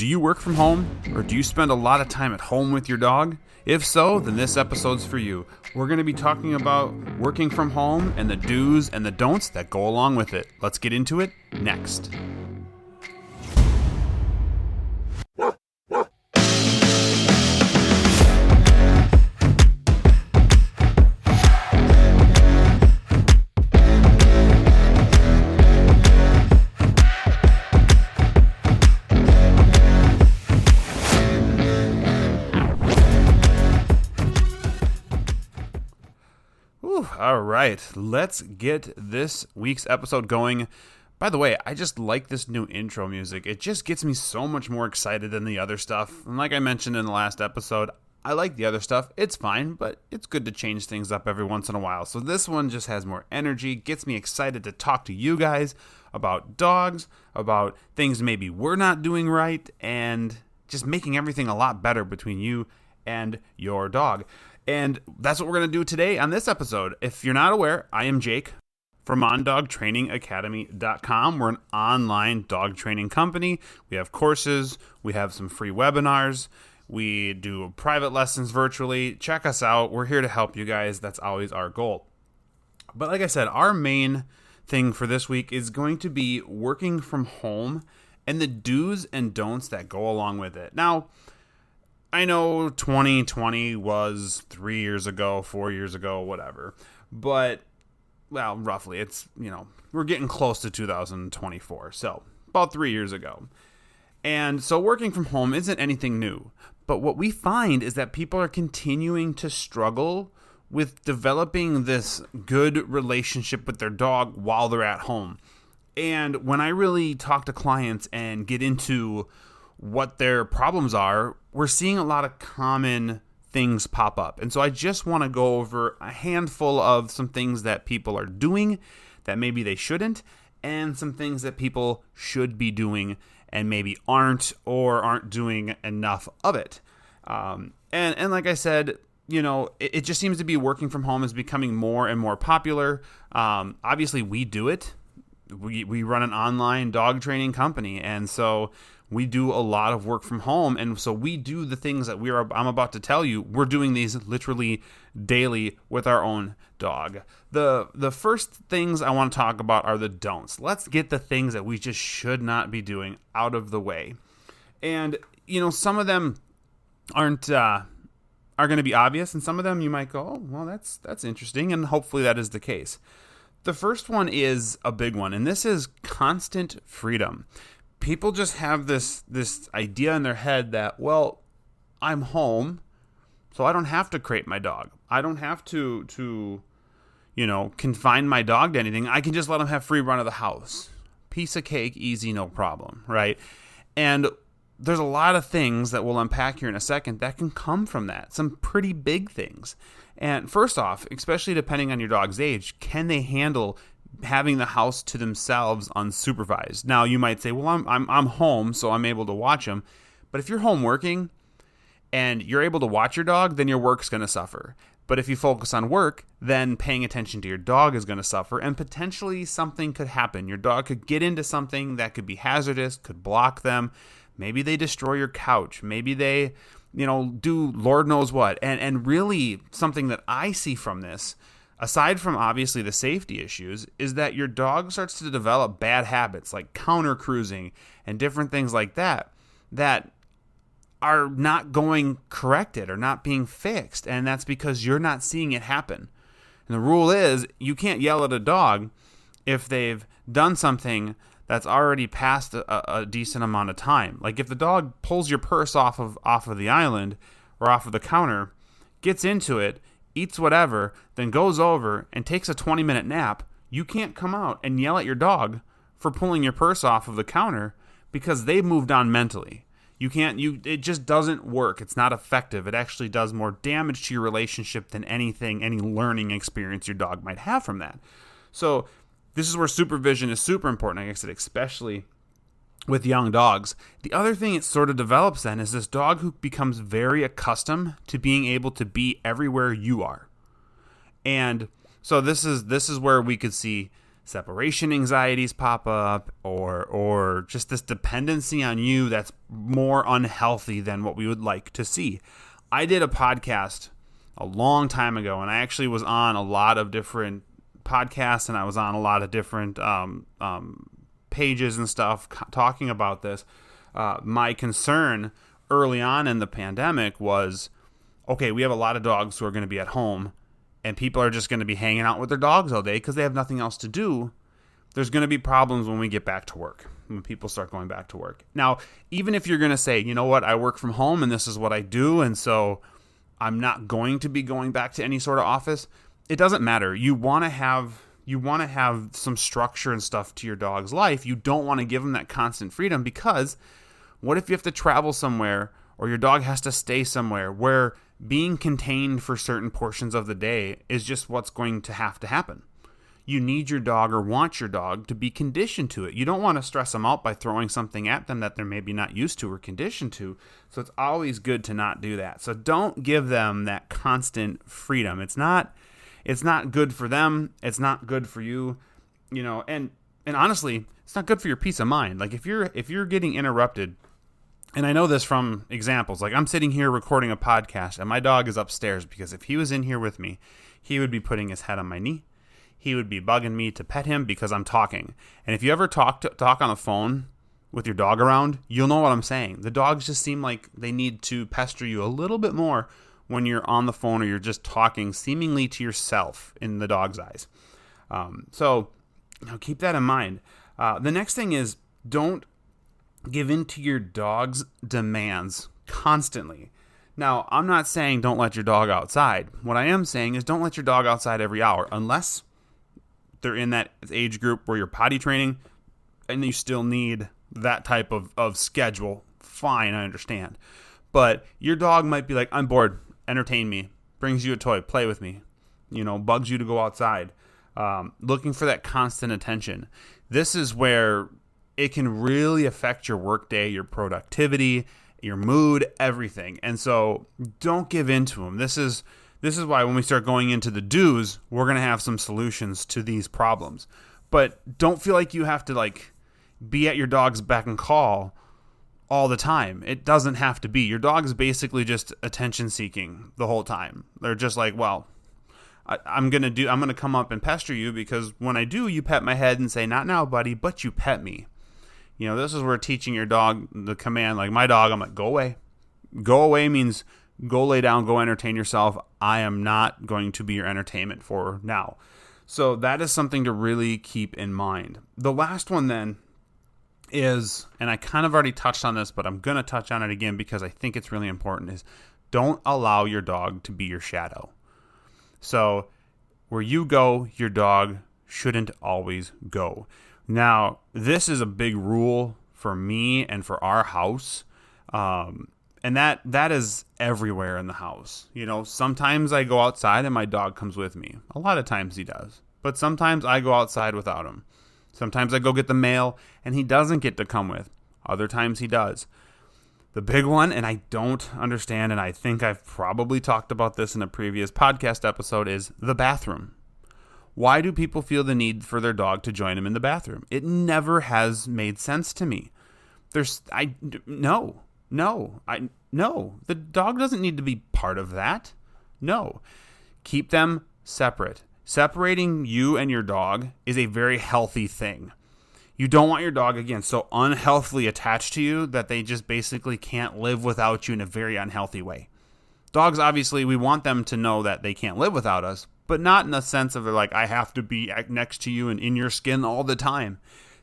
Do you work from home, or do you spend a lot of time at home with your dog? If so, then this episode's for you. We're going to be talking about working from home and the do's and the don'ts that go along with it. Let's get into it next. All right, let's get this week's episode going. By the way, I just like this new intro music. It just gets me so much more excited than the other stuff. And like I mentioned in the last episode, I like the other stuff. It's fine, but it's good to change things up every once in a while. So this one just has more energy, gets me excited to talk to you guys about dogs, about things maybe we're not doing right, and just making everything a lot better between you and your dog. And that's what we're going to do today on this episode. If you're not aware, I am Jake from OnDog Training Academy.com. We're an online dog training company. We have courses. We have some free webinars. We do private lessons virtually. Check us out. We're here to help you guys. That's always our goal. But like I said, our main thing for this week is going to be working from home and the do's and don'ts that go along with it. Now, I know 2020 was 3 years ago, 4 years ago, whatever. But, well, roughly, it's, we're getting close to 2024. So, about 3 years ago. And so working from home isn't anything new. But what we find is that people are continuing to struggle with developing this good relationship with their dog while they're at home. And when I really talk to clients and get into what their problems are, we're seeing a lot of common things pop up. And so I just want to go over a handful of some things that people are doing that maybe they shouldn't, and some things that people should be doing and maybe aren't doing enough of it. And like I said, it just seems to be working from home is becoming more and more popular. Obviously, we do it. We run an online dog training company, and so we do a lot of work from home, and so we do the things that I'm about to tell you. We're doing these literally daily with our own dog. The first things I want to talk about are the don'ts. Let's get the things that we just should not be doing out of the way. And some of them are going to be obvious, and some of them you might go, oh, well, that's interesting, and hopefully that is the case. The first one is a big one, and this is constant freedom. People just have this idea in their head that, well, I'm home, so I don't have to crate my dog. I don't have to confine my dog to anything. I can just let him have free run of the house. Piece of cake, easy, no problem, right? And there's a lot of things that we'll unpack here in a second that can come from that. Some pretty big things. And first off, especially depending on your dog's age, can they handle having the house to themselves unsupervised? Now, you might say, well, I'm home, so I'm able to watch them. But if you're home working and you're able to watch your dog, then your work's going to suffer. But if you focus on work, then paying attention to your dog is going to suffer, and potentially something could happen. Your dog could get into something that could be hazardous, could block them. Maybe they destroy your couch. Maybe they, do Lord knows what. And really something that I see from this, aside from obviously the safety issues, is that your dog starts to develop bad habits like counter cruising and different things like that are not going corrected or not being fixed. And that's because you're not seeing it happen. And the rule is you can't yell at a dog if they've done something that's already passed a decent amount of time. Like if the dog pulls your purse off of the island or off of the counter, gets into it, eats whatever, then goes over and takes a 20-minute nap, you can't come out and yell at your dog for pulling your purse off of the counter because they've moved on mentally. It just doesn't work. It's not effective. It actually does more damage to your relationship than any learning experience your dog might have from that. So this is where supervision is super important, like I said, especially with young dogs. The other thing it sort of develops then is this dog who becomes very accustomed to being able to be everywhere you are. And so this is where we could see separation anxieties pop up, or just this dependency on you that's more unhealthy than what we would like to see. I did a podcast a long time ago, and I actually was on a lot of different podcasts, and I was on a lot of different pages and stuff talking about this. My concern early on in the pandemic was, okay, we have a lot of dogs who are going to be at home, and people are just going to be hanging out with their dogs all day because they have nothing else to do. There's going to be problems when we get back to work, when people start going back to work. Now, even if you're going to say, you know what, I work from home and this is what I do, and so I'm not going to be going back to any sort of office, it doesn't matter. You want to have some structure and stuff to your dog's life. You don't want to give them that constant freedom, because what if you have to travel somewhere, or your dog has to stay somewhere where being contained for certain portions of the day is just what's going to happen? You need your dog, or want your dog, to be conditioned to it. You don't want to stress them out by throwing something at them that they're maybe not used to or conditioned to. So it's always good to not do that. So don't give them that constant freedom. It's not good for them. It's not good for you, and honestly, it's not good for your peace of mind. Like if you're getting interrupted, and I know this from examples, like I'm sitting here recording a podcast and my dog is upstairs, because if he was in here with me, he would be putting his head on my knee. He would be bugging me to pet him because I'm talking. And if you ever talk on the phone with your dog around, you'll know what I'm saying. The dogs just seem like they need to pester you a little bit more when you're on the phone, or you're just talking seemingly to yourself in the dog's eyes. So keep that in mind. The next thing is, don't give in to your dog's demands constantly. Now, I'm not saying don't let your dog outside. What I am saying is don't let your dog outside every hour, unless they're in that age group where you're potty training and you still need that type of schedule. Fine, I understand. But your dog might be like, I'm bored, entertain me, brings you a toy, play with me, bugs you to go outside, looking for that constant attention. This is where it can really affect your workday, your productivity, your mood, everything. And so don't give in to them. This is why when we start going into the do's, we're going to have some solutions to these problems. But don't feel like you have to be at your dog's beck and call all the time. It doesn't have to be. Your dog is basically just attention seeking the whole time. They're just like, well, I'm going to come up and pester you, because when I do, you pet my head and say, not now, buddy, but you pet me. This is where teaching your dog the command, like my dog, I'm like, go away. Go away means go lay down, go entertain yourself. I am not going to be your entertainment for now. So that is something to really keep in mind. The last one then is, and I kind of already touched on this, but I'm going to touch on it again because I think it's really important, is don't allow your dog to be your shadow. So where you go, your dog shouldn't always go. Now, this is a big rule for me and for our house, and that is everywhere in the house. Sometimes I go outside and my dog comes with me. A lot of times he does, but sometimes I go outside without him. Sometimes I go get the mail and he doesn't get to come with. Other times he does. The big one, and I don't understand, and I think I've probably talked about this in a previous podcast episode, is the bathroom. Why do people feel the need for their dog to join them in the bathroom? It never has made sense to me. No. The dog doesn't need to be part of that. No. Keep them separate. Separating you and your dog is a very healthy thing. You don't want your dog, again, so unhealthily attached to you that they just basically can't live without you in a very unhealthy way. Dogs, obviously, we want them to know that they can't live without us, but not in the sense of like, I have to be next to you and in your skin all the time.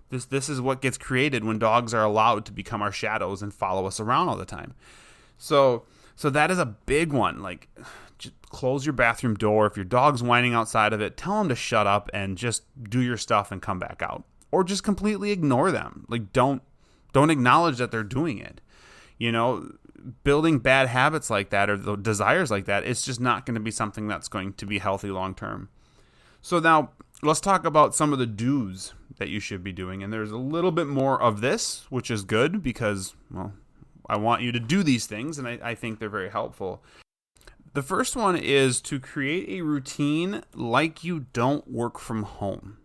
This is what gets created when dogs are allowed to become our shadows and follow us around all the time. So that is a big one. Like, just close your bathroom door. If your dog's whining outside of it, tell them to shut up and just do your stuff and come back out. Or just completely ignore them. Like, don't acknowledge that they're doing it. Building bad habits like that, or the desires like that, it's just not going to be something that's going to be healthy long term. So now let's talk about some of the do's that you should be doing. And there's a little bit more of this, which is good because, well, I want you to do these things, and I think they're very helpful. The first one is to create a routine like you don't work from home.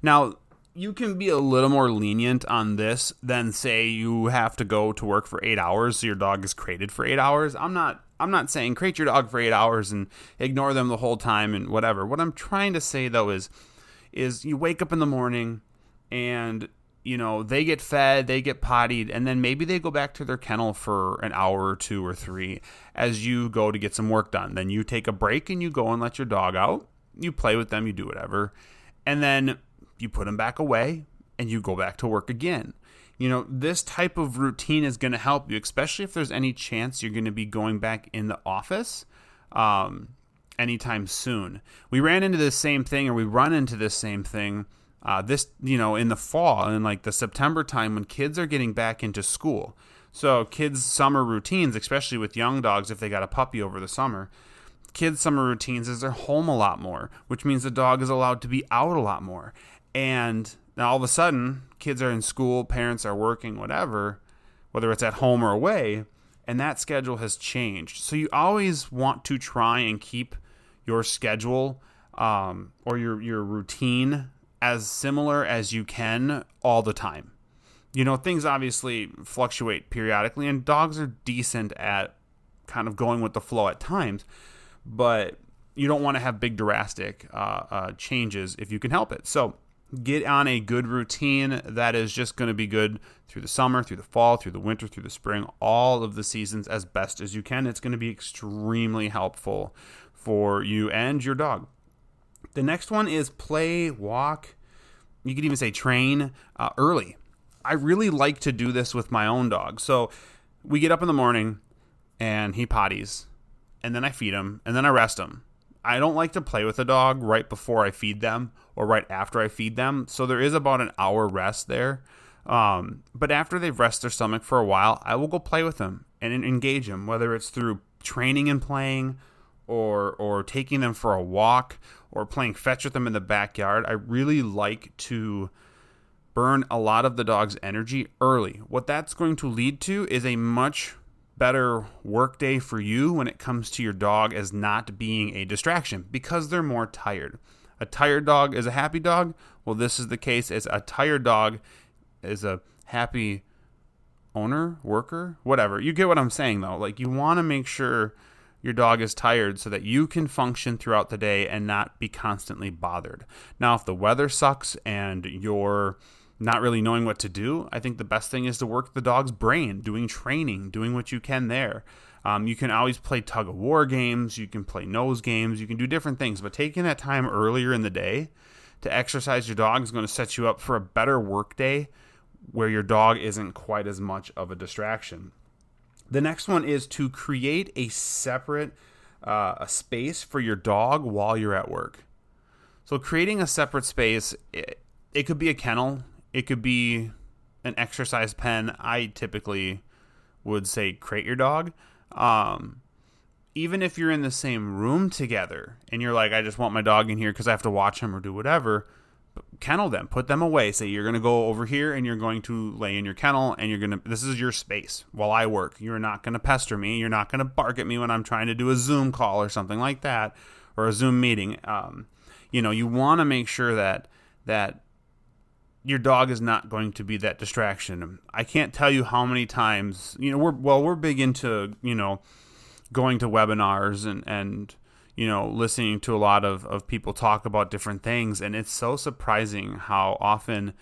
Now, you can be a little more lenient on this than, say, you have to go to work for 8 hours, so your dog is crated for 8 hours. I'm not saying crate your dog for 8 hours and ignore them the whole time and whatever. What I'm trying to say, though, is you wake up in the morning and, they get fed, they get pottied, and then maybe they go back to their kennel for an hour or 2 or 3 as you go to get some work done. Then you take a break and you go and let your dog out. You play with them, you do whatever. And then you put them back away and you go back to work again. This type of routine is going to help you, especially if there's any chance you're going to be going back in the office anytime soon. We run into this same thing in the fall, in like the September time when kids are getting back into school. So kids' summer routines, especially with young dogs, if they got a puppy over the summer, kids' summer routines is they're home a lot more, which means the dog is allowed to be out a lot more. And now all of a sudden, kids are in school, parents are working, whatever, whether it's at home or away, and that schedule has changed. So you always want to try and keep your schedule or your routine as similar as you can all the time. Things obviously fluctuate periodically, and dogs are decent at kind of going with the flow at times, but you don't want to have big drastic changes if you can help it. So get on a good routine that is just going to be good through the summer, through the fall, through the winter, through the spring, all of the seasons as best as you can. It's going to be extremely helpful for you and your dog. The next one is play, walk, you could even say train early. I really like to do this with my own dog. So we get up in the morning and he potties, and then I feed him, and then I rest him. I don't like to play with the dog right before I feed them or right after I feed them. So there is about an hour rest there. But after they've rested their stomach for a while, I will go play with them and engage them, whether it's through training and playing or taking them for a walk or playing fetch with them in the backyard. I really like to burn a lot of the dog's energy early. What that's going to lead to is a much better work day for you when it comes to your dog as not being a distraction because they're more tired. A tired dog is a happy dog. Well, this is the case. As a tired dog is a happy owner, worker, whatever. You get what I'm saying, though. Like, you want to make sure your dog is tired so that you can function throughout the day and not be constantly bothered. Now, if the weather sucks and you're not really knowing what to do, I think the best thing is to work the dog's brain, doing training, doing what you can there. You can always play tug of war games, you can play nose games, you can do different things, but taking that time earlier in the day to exercise your dog is going to set you up for a better work day where your dog isn't quite as much of a distraction. The next one is to create a separate a space for your dog while you're at work. So creating a separate space, it could be a kennel, it could be an exercise pen. I typically would say crate your dog. Even if you're in the same room together and you're like, I just want my dog in here because I have to watch him or do whatever, kennel them, put them away. Say you're going to go over here and you're going to lay in your kennel and this is your space while I work. You're not going to pester me. You're not going to bark at me when I'm trying to do a Zoom call or something like that, or a Zoom meeting. You want to make sure that your dog is not going to be that distraction. I can't tell you how many times, we're big into, going to webinars and listening to a lot of people talk about different things. And it's so surprising how often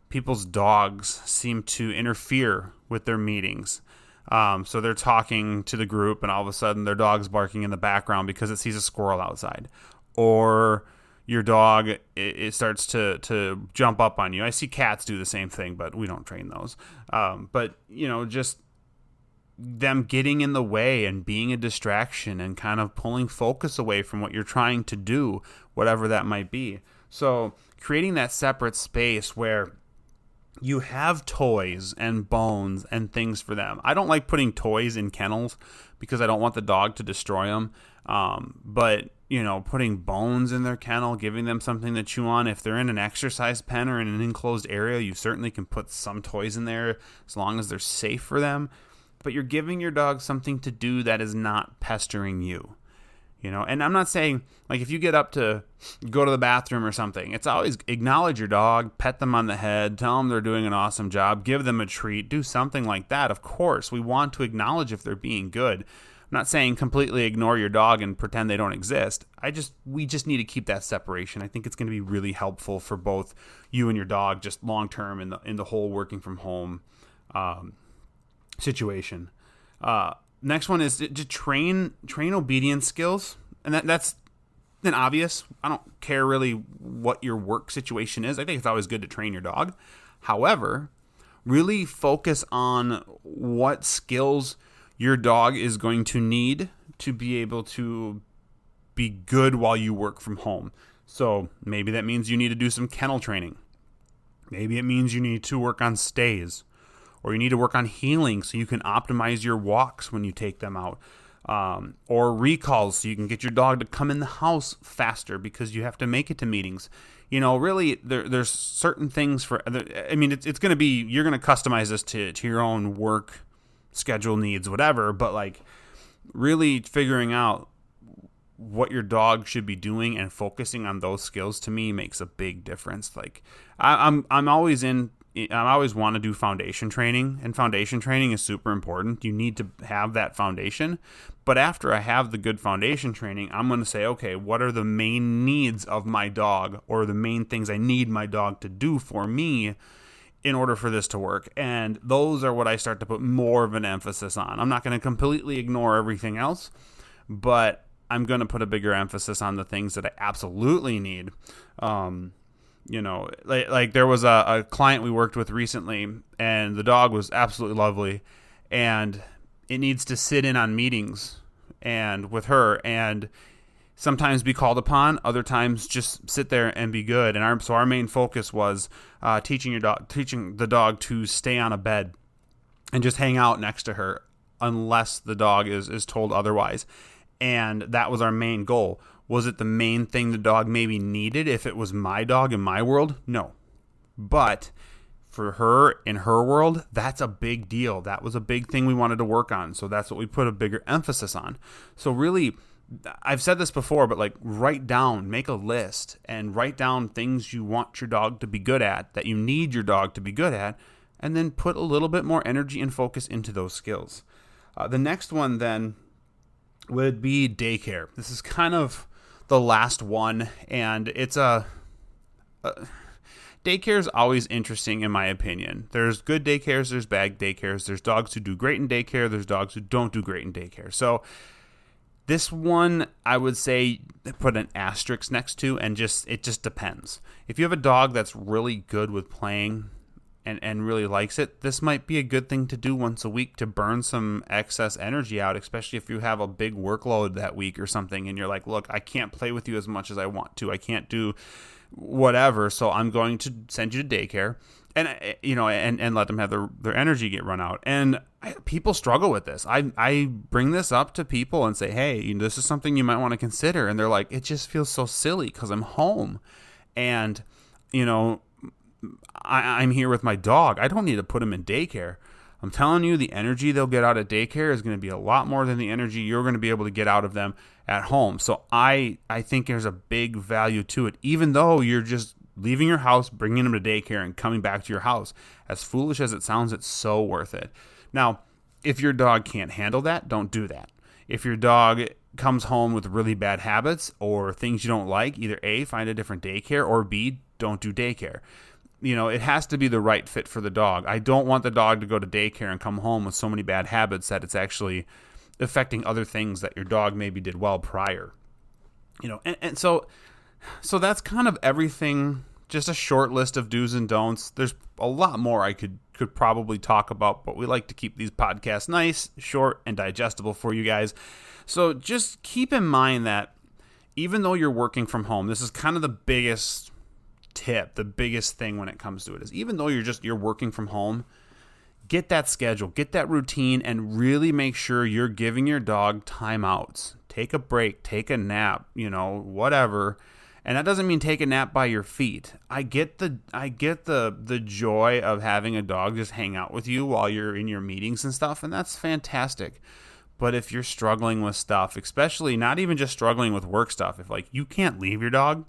people's dogs seem to interfere with their meetings. So they're talking to the group and all of a sudden their dog's barking in the background because it sees a squirrel outside. Or your dog, it starts to jump up on you. I see cats do the same thing, but we don't train those. But just them getting in the way and being a distraction and kind of pulling focus away from what you're trying to do, whatever that might be. So creating that separate space where you have toys and bones and things for them. I don't like putting toys in kennels because I don't want the dog to destroy them. But putting bones in their kennel, giving them something to chew on. If they're in an exercise pen or in an enclosed area, you certainly can put some toys in there as long as they're safe for them. But you're giving your dog something to do that is not pestering you. And I'm not saying, like, if you get up to go to the bathroom or something, it's always acknowledge your dog, pet them on the head, tell them they're doing an awesome job, give them a treat, do something like that. Of course, we want to acknowledge if they're being good. I'm not saying completely ignore your dog and pretend they don't exist. We just need to keep that separation. I think it's going to be really helpful for both you and your dog, just long term in the whole working from home situation. Next one is to train obedience skills, and that's an obvious. I don't care really what your work situation is. I think it's always good to train your dog. However, really focus on what skills your dog is going to need to be able to be good while you work from home. So maybe that means you need to do some kennel training. Maybe it means you need to work on stays. Or you need to work on healing so you can optimize your walks when you take them out. Or recalls so you can get your dog to come in the house faster because you have to make it to meetings. Really, there's certain things it's going to be, you're going to customize this to your own work schedule needs, whatever. But like really figuring out what your dog should be doing and focusing on those skills, to me, makes a big difference. Like I always want to do foundation training, and foundation training is super important. You need to have that foundation. But after I have the good foundation training, I'm going to say, okay, what are the main needs of my dog, or the main things I need my dog to do for me in order for this to work? And those are what I start to put more of an emphasis on. I'm not going to completely ignore everything else, but I'm going to put a bigger emphasis on the things that I absolutely need. Like there was a client we worked with recently, and the dog was absolutely lovely, and it needs to sit in on meetings and with her, and sometimes be called upon, other times just sit there and be good. And so our main focus was teaching the dog to stay on a bed and just hang out next to her unless the dog is told otherwise. And that was our main goal. Was it the main thing the dog maybe needed if it was my dog in my world? No. But for her, in her world, that's a big deal. That was a big thing we wanted to work on. So that's what we put a bigger emphasis on. So really, I've said this before, but like write down, make a list and write down things you want your dog to be good at, that you need your dog to be good at, and then put a little bit more energy and focus into those skills. The next one then would be daycare. This is kind of the last one, and it's daycare is always interesting in my opinion. There's good daycares, there's bad daycares, there's dogs who do great in daycare, there's dogs who don't do great in daycare. So this one, I would say put an asterisk next to, and it just depends. If you have a dog that's really good with playing and really likes it, this might be a good thing to do once a week to burn some excess energy out, especially if you have a big workload that week or something, and you're like, look, I can't play with you as much as I want to. I can't do whatever, so I'm going to send you to daycare. And and let them have their energy get run out. And people struggle with this. I bring this up to people and say, hey, this is something you might want to consider. And they're like, it just feels so silly because I'm home, and I'm here with my dog. I don't need to put him in daycare. I'm telling you, the energy they'll get out of daycare is going to be a lot more than the energy you're going to be able to get out of them at home. So I think there's a big value to it, even though you're just leaving your house, bringing them to daycare, and coming back to your house. As foolish as it sounds, it's so worth it. Now, if your dog can't handle that, don't do that. If your dog comes home with really bad habits or things you don't like, either A, find a different daycare, or B, don't do daycare. It has to be the right fit for the dog. I don't want the dog to go to daycare and come home with so many bad habits that it's actually affecting other things that your dog maybe did well prior. So that's kind of everything. Just a short list of do's and don'ts. There's a lot more I could probably talk about, but we like to keep these podcasts nice, short, and digestible for you guys. So just keep in mind that even though you're working from home, this is kind of the biggest tip, the biggest thing when it comes to it is, even though you're working from home, get that schedule, get that routine, and really make sure you're giving your dog timeouts. Take a break, take a nap, whatever. And that doesn't mean take a nap by your feet. I get the joy of having a dog just hang out with you while you're in your meetings and stuff, and that's fantastic. But if you're struggling with stuff, especially not even just struggling with work stuff, if like you can't leave your dog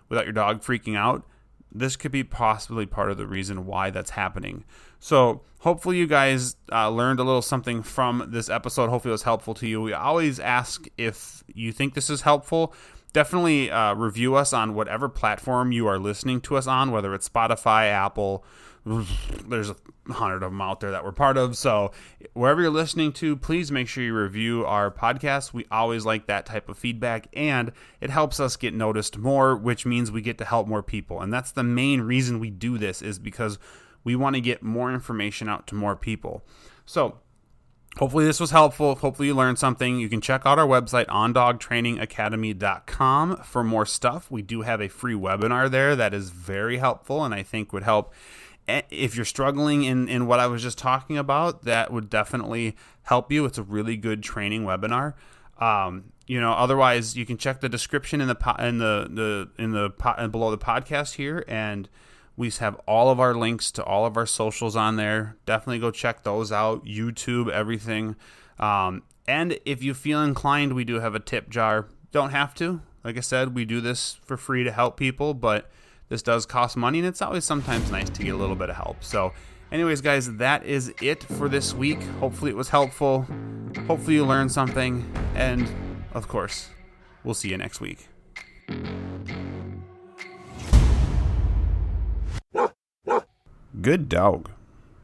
without your dog freaking out, this could be possibly part of the reason why that's happening. So hopefully you guys learned a little something from this episode. Hopefully it was helpful to you. We always ask if you think this is helpful. Definitely review us on whatever platform you are listening to us on, whether it's Spotify, Apple. There's 100 of them out there that we're part of. So wherever you're listening to, please make sure you review our podcast. We always like that type of feedback, and it helps us get noticed more, which means we get to help more people. And that's the main reason we do this, is because we want to get more information out to more people. So hopefully this was helpful. Hopefully you learned something. You can check out our website, ondogtrainingacademy.com, for more stuff. We do have a free webinar there that is very helpful and I think would help. If you're struggling in what I was just talking about, that would definitely help you. It's a really good training webinar. Otherwise you can check the description below the podcast here, and we have all of our links to all of our socials on there. Definitely go check those out. YouTube, everything. And if you feel inclined, we do have a tip jar. Don't have to. Like I said, we do this for free to help people, but this does cost money, and it's always sometimes nice to get a little bit of help. So anyways, guys, that is it for this week. Hopefully it was helpful. Hopefully you learned something. And, of course, we'll see you next week. Good dog.